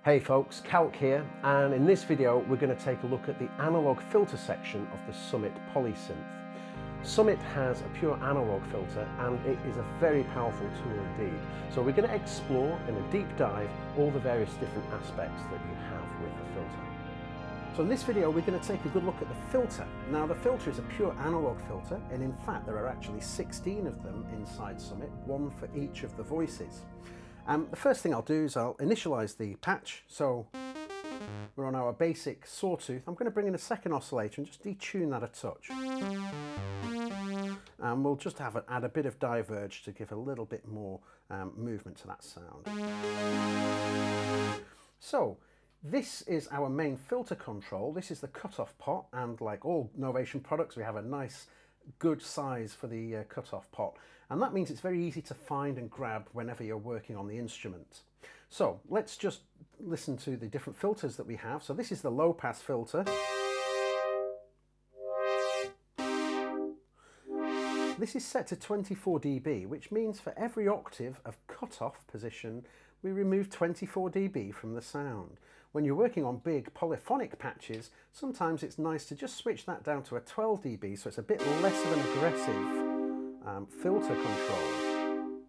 Hey folks, CALC here, and in this video we're going to take a look at the analog filter section of the Summit Polysynth. Summit has a pure analog filter and it is a very powerful tool indeed. So we're going to explore in a deep dive all the various different aspects that you have with the filter. So in this video we're going to take a good look at the filter. Now the filter is a pure analog filter, and in fact there are actually 16 of them inside Summit, one for each of the voices. The first thing I'll do is I'll initialize the patch. So we're on our basic sawtooth. I'm going to bring in a second oscillator and just detune that a touch. And we'll just add a bit of diverge to give a little bit more movement to that sound. So this is our main filter control. This is the cutoff pot, and like all Novation products we have a nice good size for the cutoff pot, and that means it's very easy to find and grab whenever you're working on the instrument. So let's just listen to the different filters that we have. So this is the low pass filter. This is set to 24 dB, which means for every octave of cutoff position we remove 24 dB from the sound. When you're working on big polyphonic patches, sometimes it's nice to just switch that down to a 12 dB, so it's a bit less of an aggressive filter control.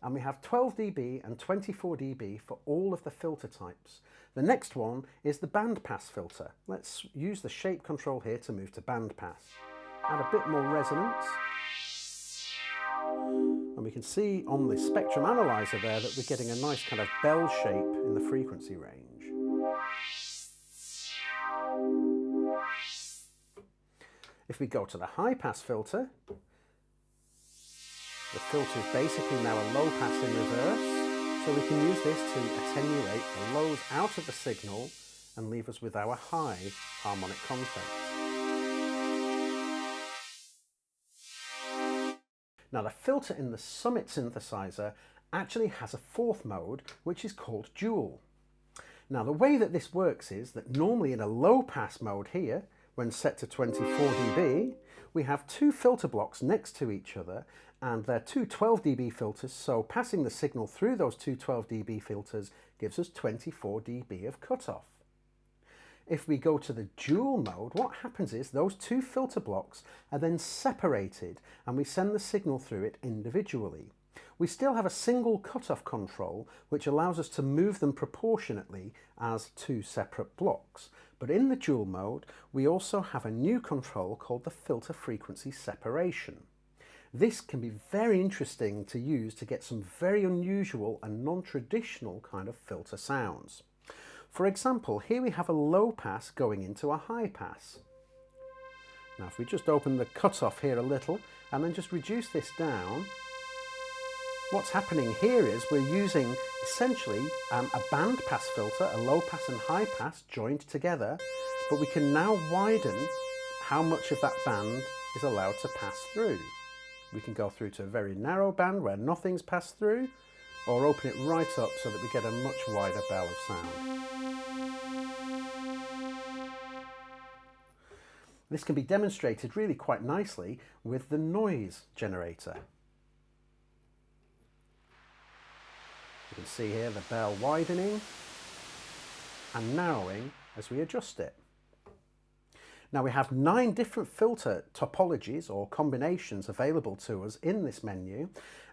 And we have 12 dB and 24 dB for all of the filter types. The next one is the bandpass filter. Let's use the shape control here to move to bandpass. Add a bit more resonance. And we can see on the spectrum analyzer there that we're getting a nice kind of bell shape in the frequency range. If we go to the high pass filter, the filter is basically now a low pass in reverse, so we can use this to attenuate the lows out of the signal and leave us with our high harmonic content. Now the filter in the Summit synthesizer actually has a fourth mode, which is called dual. Now the way that this works is that normally in a low pass mode here, when set to 24 dB, we have two filter blocks next to each other, and they're two 12 dB filters, so passing the signal through those two 12 dB filters gives us 24 dB of cutoff. If we go to the dual mode, what happens is those two filter blocks are then separated and we send the signal through it individually. We still have a single cutoff control which allows us to move them proportionately as two separate blocks. But in the dual mode, we also have a new control called the filter frequency separation. This can be very interesting to use to get some very unusual and non-traditional kind of filter sounds. For example, here we have a low pass going into a high pass. Now if we just open the cutoff here a little and then just reduce this down, what's happening here is we're using essentially a band pass filter, a low pass and high pass joined together, but we can now widen how much of that band is allowed to pass through. We can go through to a very narrow band where nothing's passed through, or open it right up so that we get a much wider bell of sound. This can be demonstrated really quite nicely with the noise generator. You can see here the bell widening and narrowing as we adjust it. Now we have 9 different filter topologies or combinations available to us in this menu,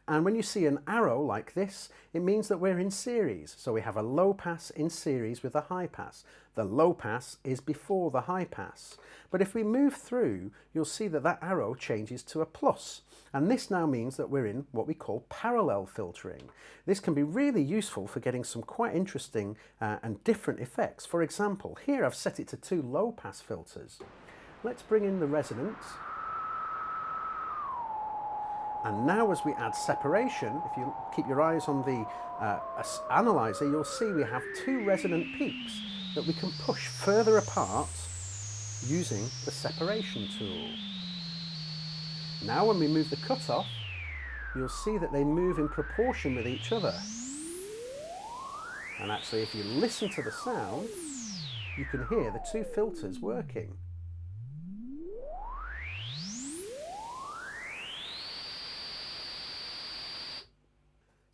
and when you see an arrow like this, it means that we're in series. So we have a low pass in series with a high pass. The low pass is before the high pass. But if we move through, you'll see that that arrow changes to a plus. And this now means that we're in what we call parallel filtering. This can be really useful for getting some quite interesting and different effects. For example, here I've set it to 2 low pass filters. Let's bring in the resonance. And now as we add separation, if you keep your eyes on the analyzer, you'll see we have 2 resonant peaks that we can push further apart using the separation tool. Now when we move the cutoff, you'll see that they move in proportion with each other. And actually if you listen to the sound, you can hear the 2 filters working.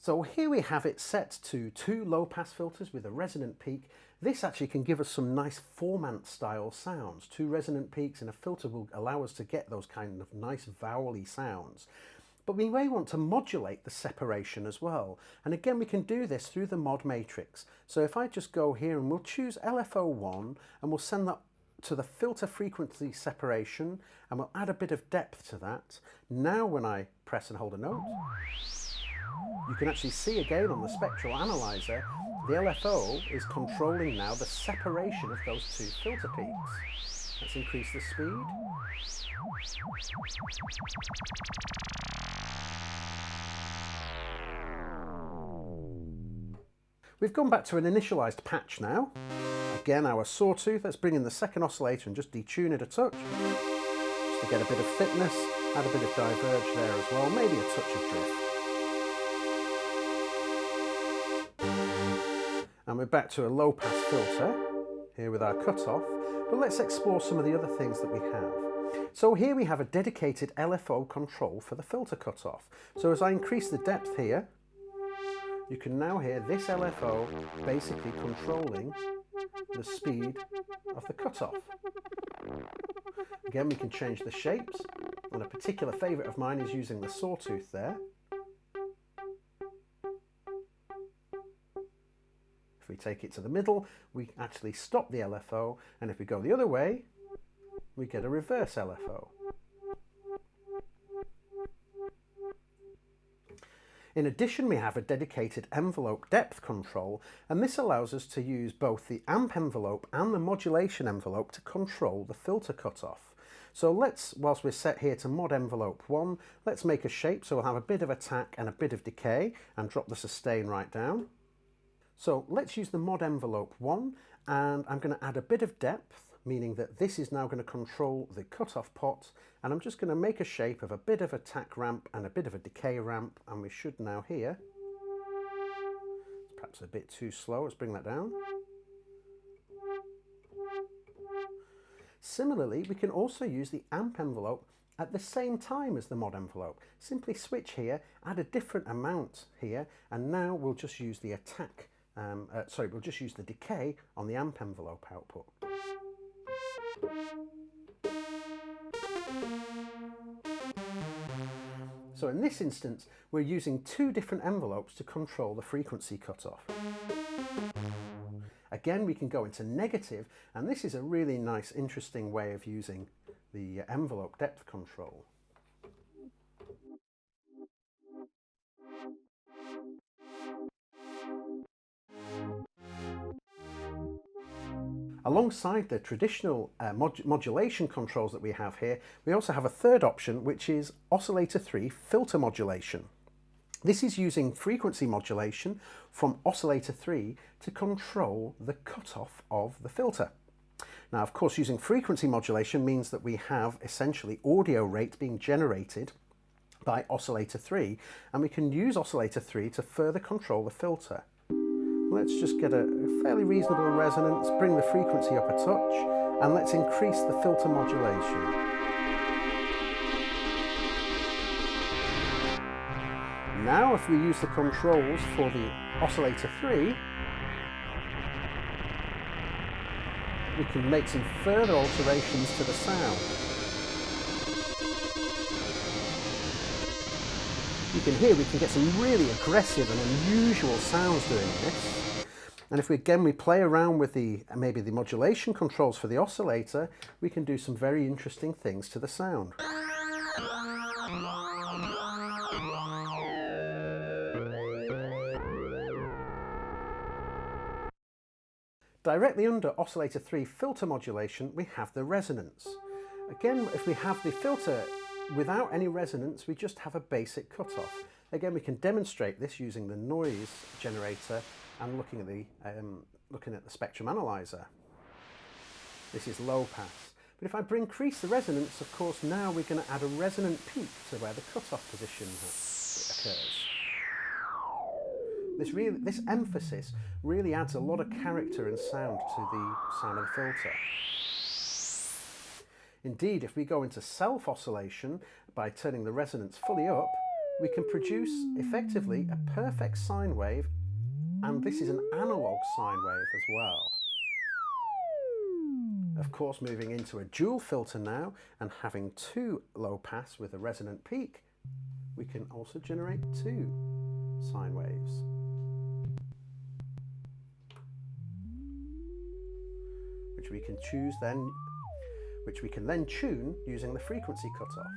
So here we have it set to 2 low-pass filters with a resonant peak. This actually can give us some nice formant style sounds. 2 resonant peaks in a filter will allow us to get those kind of nice vowel-y sounds. But we may want to modulate the separation as well. And again, we can do this through the mod matrix. So if I just go here and we'll choose LFO1 and we'll send that to the filter frequency separation and we'll add a bit of depth to that. Now when I press and hold a note, you can actually see again on the spectral analyzer, the LFO is controlling now the separation of those 2 filter peaks. Let's increase the speed. We've gone back to an initialized patch now. Again, our sawtooth, let's bring in the second oscillator and just detune it a touch. Just to get a bit of thickness, add a bit of diverge there as well, maybe a touch of drift. And we're back to a low pass filter here with our cutoff, but let's explore some of the other things that we have. So here we have a dedicated LFO control for the filter cutoff. So as I increase the depth here, you can now hear this LFO basically controlling the speed of the cutoff. Again, we can change the shapes, and a particular favourite of mine is using the sawtooth there. If we take it to the middle, we actually stop the LFO, and if we go the other way, we get a reverse LFO. In addition, we have a dedicated envelope depth control, and this allows us to use both the amp envelope and the modulation envelope to control the filter cutoff. So let's, whilst we're set here to mod envelope 1, let's make a shape so we'll have a bit of attack and a bit of decay and drop the sustain right down. So let's use the mod envelope 1, and I'm going to add a bit of depth, meaning that this is now going to control the cutoff pot, and I'm just going to make a shape of a bit of attack ramp and a bit of a decay ramp, and we should now hear, perhaps a bit too slow, let's bring that down. Similarly, we can also use the amp envelope at the same time as the mod envelope. Simply switch here, add a different amount here, and now we'll just use the attack, we'll just use the decay on the amp envelope output. So in this instance, we're using 2 different envelopes to control the frequency cutoff. Again, we can go into negative, and this is a really nice, interesting way of using the envelope depth control. Alongside the traditional modulation controls that we have here, we also have a third option, which is oscillator 3 filter modulation. This is using frequency modulation from oscillator 3 to control the cutoff of the filter. Now, of course, using frequency modulation means that we have essentially audio rate being generated by oscillator 3, and we can use oscillator 3 to further control the filter. Let's just get a fairly reasonable resonance, bring the frequency up a touch, and let's increase the filter modulation. Now, if we use the controls for the oscillator 3, we can make some further alterations to the sound. You can hear we can get some really aggressive and unusual sounds doing this. And if we play around with maybe the modulation controls for the oscillator, we can do some very interesting things to the sound. Directly under oscillator 3 filter modulation, we have the resonance. Again, if we have the filter without any resonance, we just have a basic cutoff. Again, we can demonstrate this using the noise generator and looking at the spectrum analyzer. This is low pass. But if I increase the resonance, of course, now we're going to add a resonant peak to where the cutoff position occurs. This emphasis really adds a lot of character and sound to the sound of the filter. Indeed, if we go into self-oscillation by turning the resonance fully up, we can produce effectively a perfect sine wave, and this is an analog sine wave as well. Of course, moving into a dual filter now and having two low pass with a resonant peak, we can also generate two sine waves. Which we can then tune using the frequency cutoff.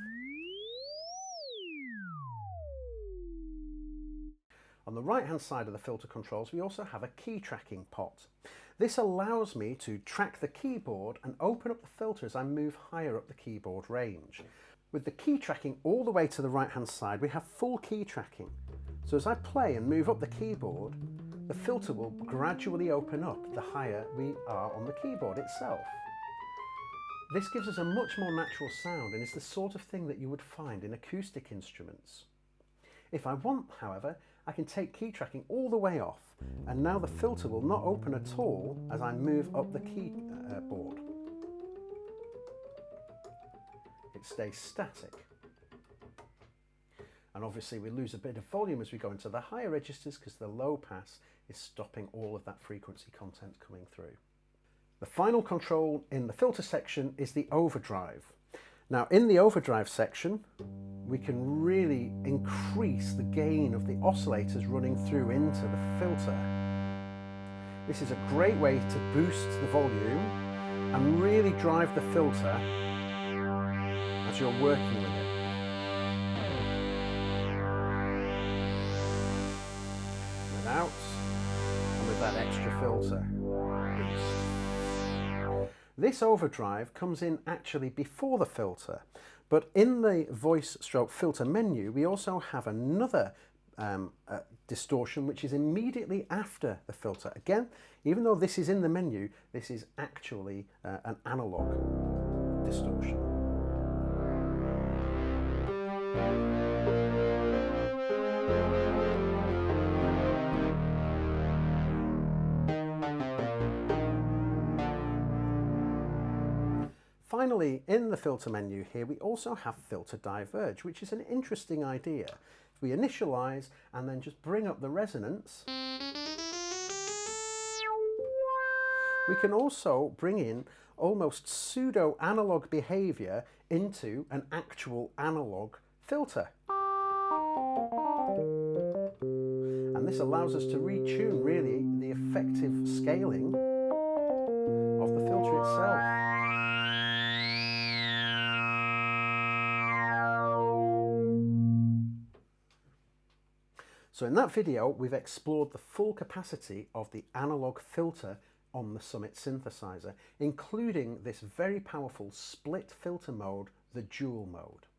On the right hand side of the filter controls, we also have a key tracking pot. This allows me to track the keyboard and open up the filter as I move higher up the keyboard range. With the key tracking all the way to the right hand side, we have full key tracking. So as I play and move up the keyboard, the filter will gradually open up the higher we are on the keyboard itself. This gives us a much more natural sound and is the sort of thing that you would find in acoustic instruments. If I want, however, I can take key tracking all the way off, and now the filter will not open at all as I move up the keyboard. It stays static. And obviously we lose a bit of volume as we go into the higher registers because the low pass is stopping all of that frequency content coming through. The final control in the filter section is the overdrive. Now in the overdrive section, we can really increase the gain of the oscillators running through into the filter. This is a great way to boost the volume and really drive the filter as you're working with it. Out, and with that extra filter boost. This overdrive comes in actually before the filter, but in the voice stroke filter menu we also have another distortion which is immediately after the filter. Again, even though this is in the menu, this is actually an analog distortion. Finally, in the filter menu here, we also have filter diverge, which is an interesting idea. If we initialize and then just bring up the resonance, we can also bring in almost pseudo analog behavior into an actual analog filter. And this allows us to retune really the effective scaling of the filter itself. So in that video, we've explored the full capacity of the analog filter on the Summit synthesizer, including this very powerful split filter mode, the dual mode.